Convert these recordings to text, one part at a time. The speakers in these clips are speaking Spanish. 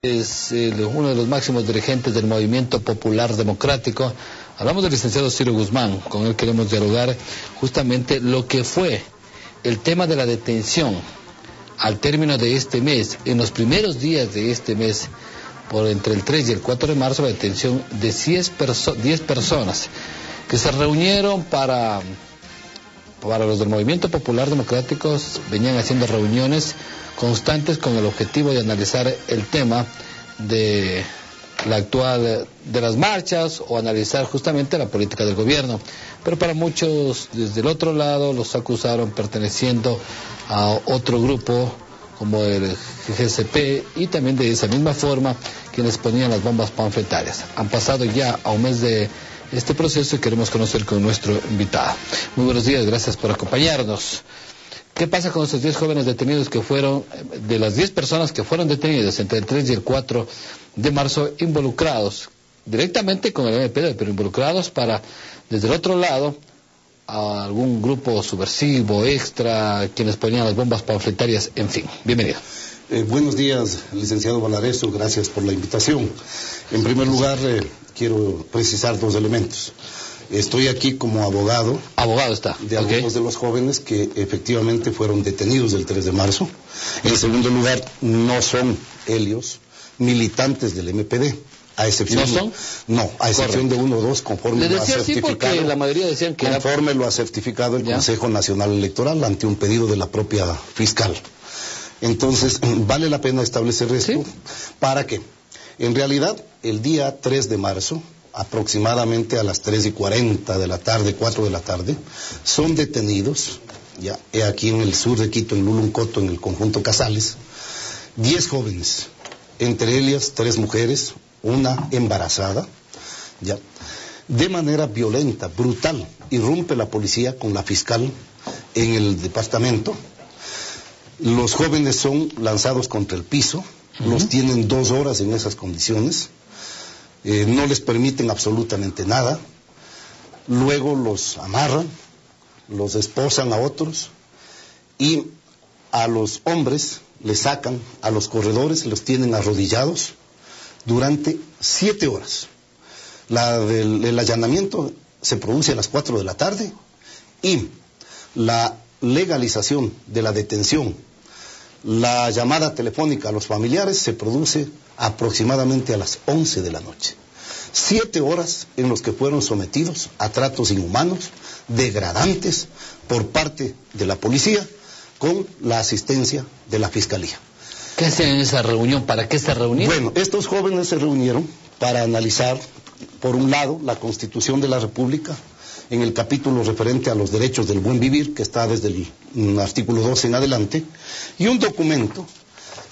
Es uno de los máximos dirigentes del Movimiento Popular Democrático. Hablamos del licenciado Ciro Guzmán. Con él queremos dialogar justamente lo que fue el tema de la detención al término de este mes, en los primeros días de este mes, por entre el 3 y el 4 de marzo, la detención de 10 personas que se reunieron para los del Movimiento Popular Democrático. Venían haciendo reuniones constantes con el objetivo de analizar el tema de la actual de las marchas o analizar justamente la política del gobierno. Pero para muchos desde el otro lado los acusaron perteneciendo a otro grupo como el GCP, y también de esa misma forma quienes ponían las bombas panfletarias. Han pasado ya a un mes de este proceso y queremos conocer con nuestro invitado. Muy buenos días, gracias por acompañarnos. ¿Qué pasa con esos 10 jóvenes detenidos que fueron, de las 10 personas que fueron detenidas entre el 3 y el 4 de marzo, involucrados directamente con el MPD, pero involucrados para, desde el otro lado, a algún grupo subversivo, extra, quienes ponían las bombas panfletarias, en fin? Bienvenido. Buenos días, licenciado Valareso, gracias por la invitación. En primer lugar, quiero precisar 2 elementos. Estoy aquí como abogado. Abogado está. De algunos de los jóvenes que efectivamente fueron detenidos el 3 de marzo. En segundo lugar, no son ellos militantes del MPD. A excepción, ¿no son? No, a excepción de 1 o 2, conforme lo ha certificado. Sí, porque la mayoría decían que conforme lo ha certificado el Consejo Nacional Electoral ante un pedido de la propia fiscal. Entonces, vale la pena establecer esto. ¿Sí? ¿Para qué? En realidad, el día 3 de marzo, aproximadamente a las 3:40 de la tarde, 4 de la tarde, son detenidos, ya aquí en el sur de Quito, en Luluncoto, en el conjunto Casales, 10 jóvenes, entre ellas 3 mujeres, una embarazada, ya, de manera violenta, brutal. Irrumpe la policía con la fiscal en el departamento. Los jóvenes son lanzados contra el piso, los tienen 2 horas en esas condiciones, no les permiten absolutamente nada, luego los amarran, los esposan a otros y a los hombres les sacan a los corredores, los tienen arrodillados durante 7 horas. El allanamiento se produce a las 4 de la tarde y la legalización de la detención, la llamada telefónica a los familiares se produce aproximadamente a las 11 de la noche. 7 horas en los que fueron sometidos a tratos inhumanos, degradantes, por parte de la policía, con la asistencia de la fiscalía. ¿Qué hacen en esa reunión? ¿Para qué se reunieron? Bueno, estos jóvenes se reunieron para analizar, por un lado, la Constitución de la República, en el capítulo referente a los derechos del buen vivir, que está desde el artículo 12 en adelante, y un documento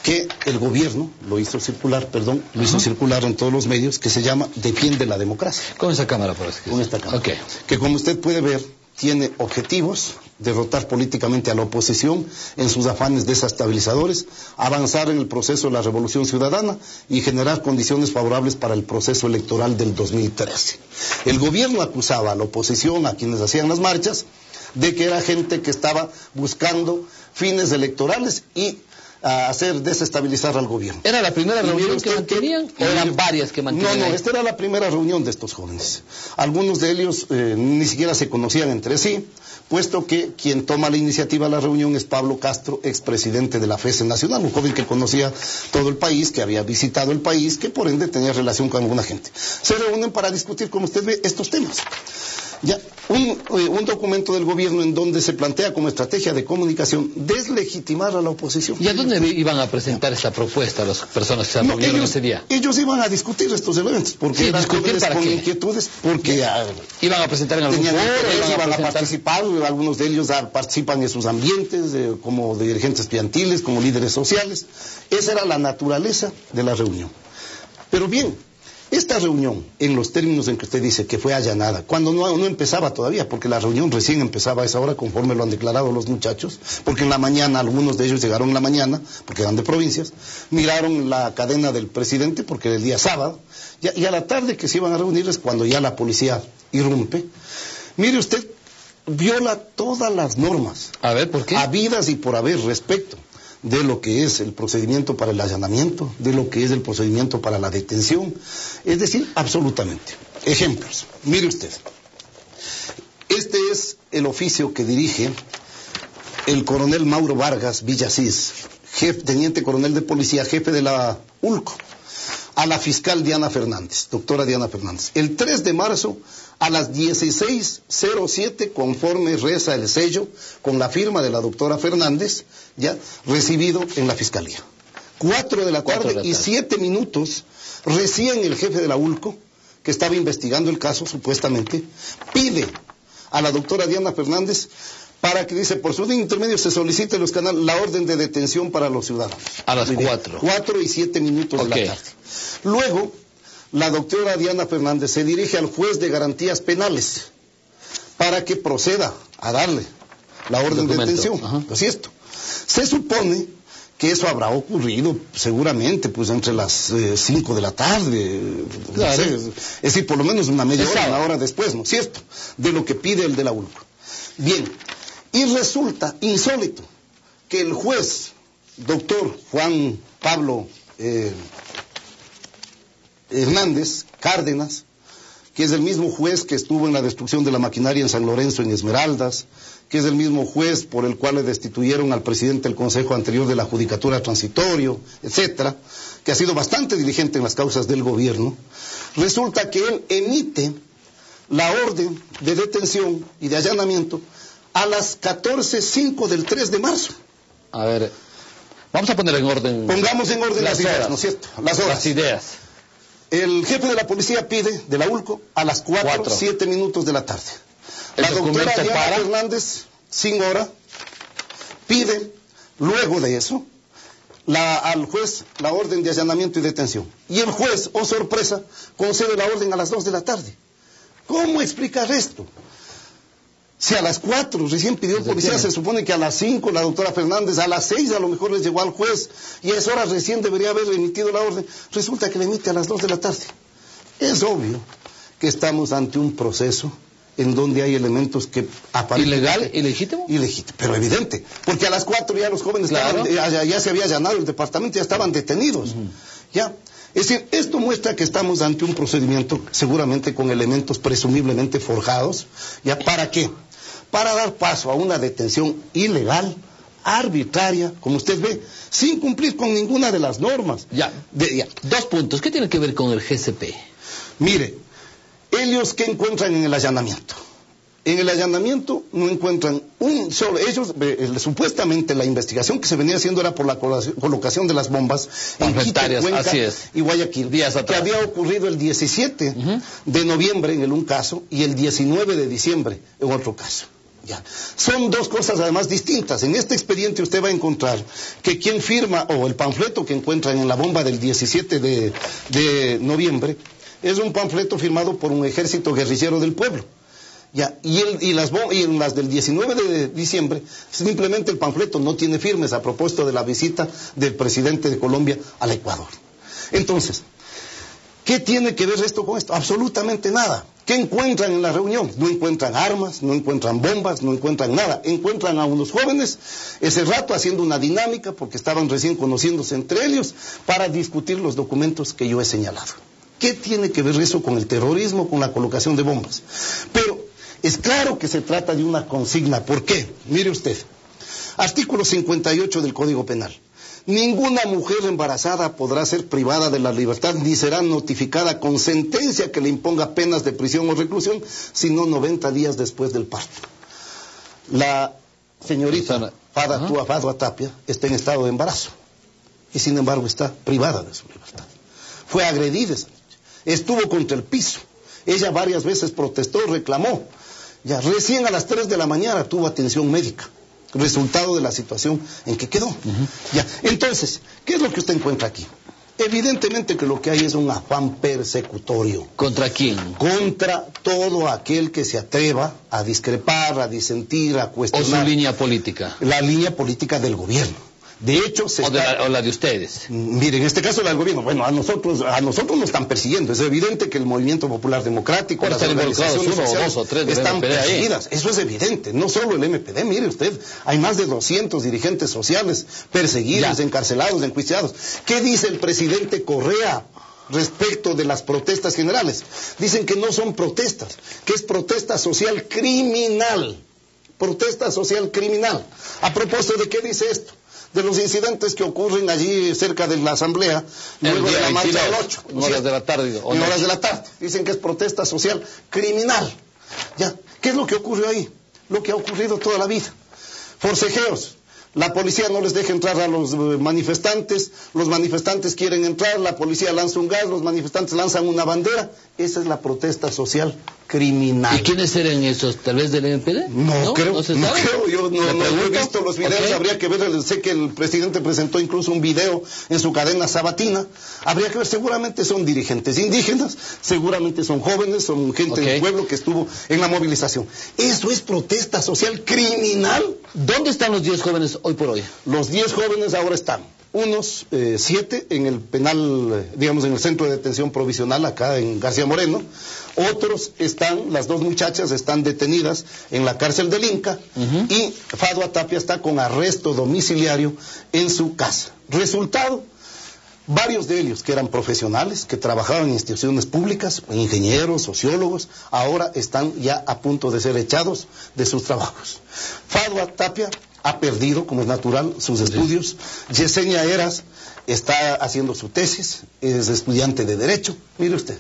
que el gobierno lo hizo circular en todos los medios, que se llama Defiende la Democracia. Con esa cámara, por eso. Con esta cámara. Okay. Que, como usted puede ver, tiene objetivos: derrotar políticamente a la oposición en sus afanes desestabilizadores, avanzar en el proceso de la revolución ciudadana y generar condiciones favorables para el proceso electoral del 2013. El gobierno acusaba a la oposición, a quienes hacían las marchas, de que era gente que estaba buscando fines electorales y a hacer desestabilizar al gobierno. ¿Era la primera reunión que mantenían o eran varias que mantenían? No, esta era la primera reunión de estos jóvenes. Algunos de ellos ni siquiera se conocían entre sí, puesto que quien toma la iniciativa de la reunión es Pablo Castro, expresidente de la FESE Nacional, un joven que conocía todo el país, que había visitado el país, que por ende tenía relación con alguna gente. Se reúnen para discutir, como usted ve, estos temas. Ya, un documento del gobierno en donde se plantea como estrategia de comunicación deslegitimar a la oposición. ¿Y a dónde iban a presentar esta propuesta a las personas que se reunieron ese día? Ellos iban a discutir estos elementos, porque eran jóvenes con inquietudes, porque iban a presentar en algún foro, iban a participar, algunos de ellos participan en sus ambientes, como dirigentes estudiantiles, como líderes sociales. Esa era la naturaleza de la reunión. Pero bien, esta reunión, en los términos en que usted dice que fue allanada, cuando no empezaba todavía, porque la reunión recién empezaba a esa hora, conforme lo han declarado los muchachos, porque en la mañana, algunos de ellos llegaron en la mañana, porque eran de provincias, miraron la cadena del presidente, porque era el día sábado, y a la tarde que se iban a reunir es cuando ya la policía irrumpe. Mire usted, viola todas las normas. A ver, ¿por qué? Habidas y por haber respecto de lo que es el procedimiento para el allanamiento, de lo que es el procedimiento para la detención, es decir, absolutamente. Ejemplos, mire usted, este es el oficio que dirige el coronel Mauro Vargas Villasís, teniente coronel de policía, jefe de la ULCO, a la fiscal Diana Fernández, doctora Diana Fernández, el 3 de marzo a las 16:07, conforme reza el sello, con la firma de la doctora Fernández, ya recibido en la fiscalía. 4 de la tarde y 7 minutos, recién el jefe de la ULCO, que estaba investigando el caso, supuestamente, pide a la doctora Diana Fernández para que, dice, por su intermedio se solicite los canales la orden de detención para los ciudadanos. A las 4. 4 y 7 minutos de la tarde. Luego, la doctora Diana Fernández se dirige al juez de garantías penales para que proceda a darle la orden de detención. Así esto. Se supone que eso habrá ocurrido seguramente pues entre las 5 de la tarde, claro. No sé, es decir, por lo menos una media hora, una hora después, ¿no es cierto?, de lo que pide el de la ULCO. Bien, y resulta insólito que el juez, doctor Juan Pablo Hernández Cárdenas, que es el mismo juez que estuvo en la destrucción de la maquinaria en San Lorenzo, en Esmeraldas, que es el mismo juez por el cual le destituyeron al presidente del Consejo anterior de la Judicatura Transitorio, etcétera, que ha sido bastante diligente en las causas del gobierno, resulta que él emite la orden de detención y de allanamiento a las 14:05 del 3 de marzo. A ver, vamos a poner en orden. Pongamos en orden las ideas, ¿no es cierto? Las horas. Las ideas. El jefe de la policía pide, de la ULCO, a las 4:07 minutos de la tarde. La doctora Diana Fernández, sin hora, pide, luego de eso, al juez la orden de allanamiento y detención. Y el juez, oh sorpresa, concede la orden a las 2 de la tarde. ¿Cómo explicar esto? Si a las 4 recién pidió el policía, se supone que a las 5 la doctora Fernández, a las 6 a lo mejor les llegó al juez, y a esa hora recién debería haber emitido la orden. Resulta que la emite a las 2 de la tarde. Es obvio que estamos ante un proceso en donde hay elementos que aparecen... ¿Ilegal? ¿Ilegítimo? Ilegítimo, pero evidente, porque a las 4 ya los jóvenes estaban, ya se había allanado el departamento, ya estaban detenidos. Ya. Es decir, esto muestra que estamos ante un procedimiento seguramente con elementos presumiblemente forjados. ¿Ya? ¿Para qué? Para dar paso a una detención ilegal, arbitraria, como usted ve, sin cumplir con ninguna de las normas. Ya. 2 puntos. ¿Qué tiene que ver con el GCP? Mire, ellos, ¿qué encuentran en el allanamiento? En el allanamiento no encuentran un solo... Ellos, supuestamente la investigación que se venía haciendo era por la colocación de las bombas en Quito, Cuenca y Guayaquil, que había ocurrido el 17 de noviembre en un caso y el 19 de diciembre en otro caso. Ya. Son 2 cosas además distintas. En este expediente usted va a encontrar que quien firma, o el panfleto que encuentran en la bomba del 17 de noviembre, es un panfleto firmado por un ejército guerrillero del pueblo. Ya, y en las del 19 de diciembre, simplemente el panfleto no tiene firmes a propósito de la visita del presidente de Colombia al Ecuador. Entonces, ¿qué tiene que ver esto con esto? Absolutamente nada. ¿Qué encuentran en la reunión? No encuentran armas, no encuentran bombas, no encuentran nada. Encuentran a unos jóvenes ese rato haciendo una dinámica, porque estaban recién conociéndose entre ellos, para discutir los documentos que yo he señalado. ¿Qué tiene que ver eso con el terrorismo, con la colocación de bombas? Pero es claro que se trata de una consigna. ¿Por qué? Mire usted, artículo 58 del Código Penal. Ninguna mujer embarazada podrá ser privada de la libertad ni será notificada con sentencia que le imponga penas de prisión o reclusión, sino 90 días después del parto. La señorita Fadua Tapia está en estado de embarazo y sin embargo está privada de su libertad. Fue agredida esa noche, estuvo contra el piso. Ella varias veces protestó, reclamó. Ya recién a las 3 de la mañana tuvo atención médica, resultado de la situación en que quedó. Ya. Entonces, ¿qué es lo que usted encuentra aquí? Evidentemente que lo que hay es un afán persecutorio. ¿Contra quién? Contra todo aquel que se atreva a discrepar, a disentir, a cuestionar. ¿O su línea política? La línea política del gobierno. De hecho, o la de ustedes. Mire, en este caso la del gobierno, bueno, a nosotros nos están persiguiendo. Es evidente que el Movimiento Popular Democrático, las organizaciones sociales, están perseguidas. Eso es evidente, no solo el MPD, mire usted, hay más de 200 dirigentes sociales perseguidos, encarcelados, enjuiciados. ¿Qué dice el presidente Correa respecto de las protestas generales? Dicen que no son protestas, que es protesta social criminal. Protesta social criminal. ¿A propósito de qué dice esto? De los incidentes que ocurren allí cerca de la asamblea, luego de la marcha del 8. En horas de la tarde. En horas de la tarde. Dicen que es protesta social criminal. ¿Ya? ¿Qué es lo que ocurrió ahí? Lo que ha ocurrido toda la vida. Forcejeos. La policía no les deja entrar a los manifestantes quieren entrar, la policía lanza un gas, los manifestantes lanzan una bandera. Esa es la protesta social criminal. ¿Y quiénes eran esos? ¿Tal vez del MPD? No creo, yo no he visto los videos, habría que ver, sé que el presidente presentó incluso un video en su cadena sabatina, habría que ver, seguramente son dirigentes indígenas, seguramente son jóvenes, son gente del pueblo que estuvo en la movilización. Eso es protesta social criminal. ¿Dónde están los 10 jóvenes hoy por hoy? Los 10 jóvenes ahora están unos 7 en el penal, digamos en el centro de detención provisional acá en García Moreno, otros están, las 2 muchachas están detenidas en la cárcel del Inca, y Fadua Tapia está con arresto domiciliario en su casa. Resultado, varios de ellos que eran profesionales, que trabajaban en instituciones públicas, ingenieros, sociólogos, ahora están ya a punto de ser echados de sus trabajos. Fadua Tapia ha perdido, como es natural, sus estudios. Yesenia Eras está haciendo su tesis, es estudiante de Derecho. Mire usted.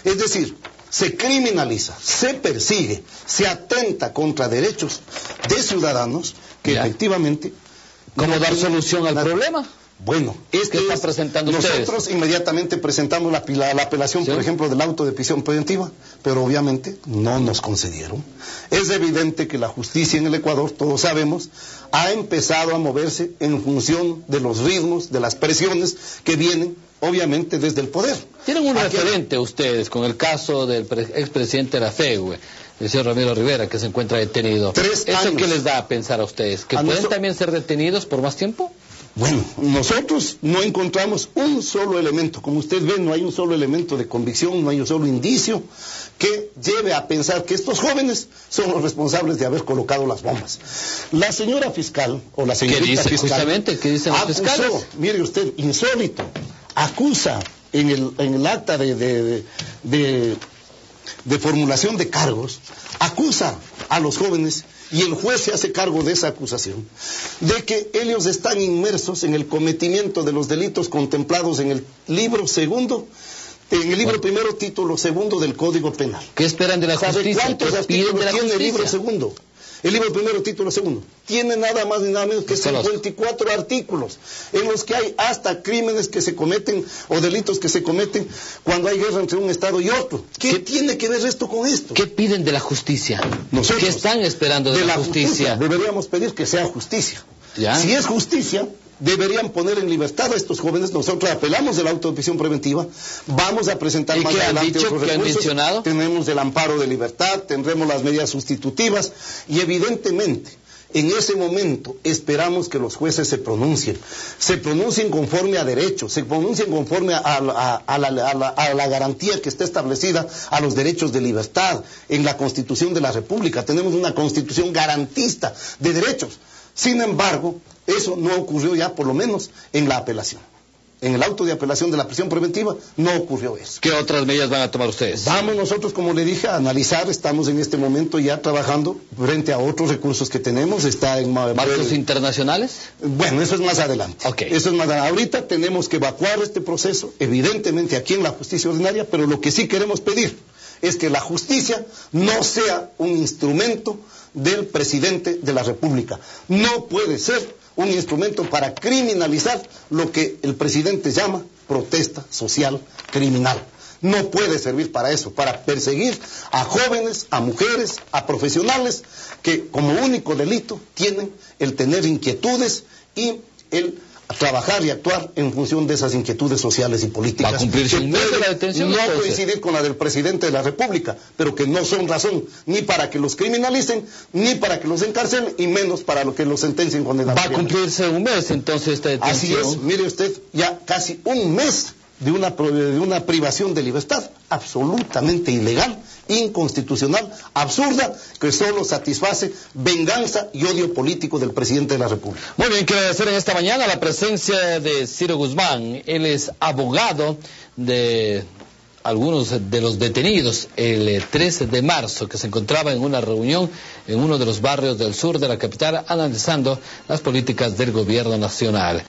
Es decir, se criminaliza, se persigue, se atenta contra derechos de ciudadanos que efectivamente... ¿Cómo dar solución al problema? Bueno, ¿Qué están presentando ustedes? Nosotros inmediatamente presentamos la apelación, por ejemplo, del auto de prisión preventiva, pero obviamente no nos concedieron. Es evidente que la justicia en el Ecuador, todos sabemos, ha empezado a moverse en función de los ritmos, de las presiones que vienen, obviamente, desde el poder. Tienen un referente ustedes con el caso del expresidente de la FEUE, el señor Ramiro Rivera, que se encuentra detenido. 3 años. ¿Eso qué les da a pensar a ustedes? ¿Que pueden también ser detenidos por más tiempo? Bueno, nosotros no encontramos un solo elemento, como usted ve, no hay un solo elemento de convicción, no hay un solo indicio que lleve a pensar que estos jóvenes son los responsables de haber colocado las bombas. La señora fiscal, o la señorita fiscal... Justamente, ¿qué dicen los fiscales? Mire usted, insólito, acusa en el acta de formulación de cargos, acusa a los jóvenes, y el juez se hace cargo de esa acusación, de que ellos están inmersos en el cometimiento de los delitos contemplados en el libro segundo, en el libro primero, título segundo del Código Penal. ¿Qué esperan de la justicia? ¿Cuántos artículos tiene el libro segundo? El libro primero, título segundo, tiene nada más ni nada menos que 54 artículos, en los que hay hasta crímenes que se cometen o delitos que se cometen cuando hay guerra entre un Estado y otro. ¿Qué tiene que ver esto con esto? ¿Qué piden de la justicia? Nosotros, ¿qué están esperando de la justicia? Deberíamos pedir que sea justicia. ¿Ya? Si es justicia, deberían poner en libertad a estos jóvenes. Nosotros apelamos de la auto de prisión preventiva, vamos a presentar más adelante otros recursos. Mencionado? Tenemos el amparo de libertad, tendremos las medidas sustitutivas y evidentemente en ese momento esperamos que los jueces se pronuncien conforme a derecho, se pronuncien conforme a la garantía que está establecida a los derechos de libertad en la Constitución de la República. Tenemos una Constitución garantista de derechos. Sin embargo, eso no ocurrió ya, por lo menos, en la apelación. En el auto de apelación de la prisión preventiva no ocurrió eso. ¿Qué otras medidas van a tomar ustedes? Vamos nosotros, como le dije, a analizar. Estamos en este momento ya trabajando frente a otros recursos que tenemos. Está en ¿marcos internacionales? Bueno, eso es más adelante. Eso es más adelante. Ahorita tenemos que evacuar este proceso, evidentemente aquí en la justicia ordinaria, pero lo que sí queremos pedir es que la justicia no sea un instrumento del presidente de la República. No puede ser un instrumento para criminalizar lo que el presidente llama protesta social criminal. No puede servir para eso, para perseguir a jóvenes, a mujeres, a profesionales que como único delito tienen el tener inquietudes y el trabajar y actuar en función de esas inquietudes sociales y políticas. ¿Va a cumplirse un mes de la detención? No coincidir con la del presidente de la República, pero que no son razón ni para que los criminalicen, ni para que los encarcelen, y menos para lo que los sentencien con ¿Va a cumplirse un mes entonces esta detención? Así es, mire usted, ya casi un mes de una privación de libertad absolutamente ilegal, inconstitucional, absurda, que solo satisface venganza y odio político del presidente de la República. Muy bien, quiero agradecer en esta mañana la presencia de Ciro Guzmán. Él es abogado de algunos de los detenidos el 13 de marzo, que se encontraba en una reunión en uno de los barrios del sur de la capital analizando las políticas del gobierno nacional.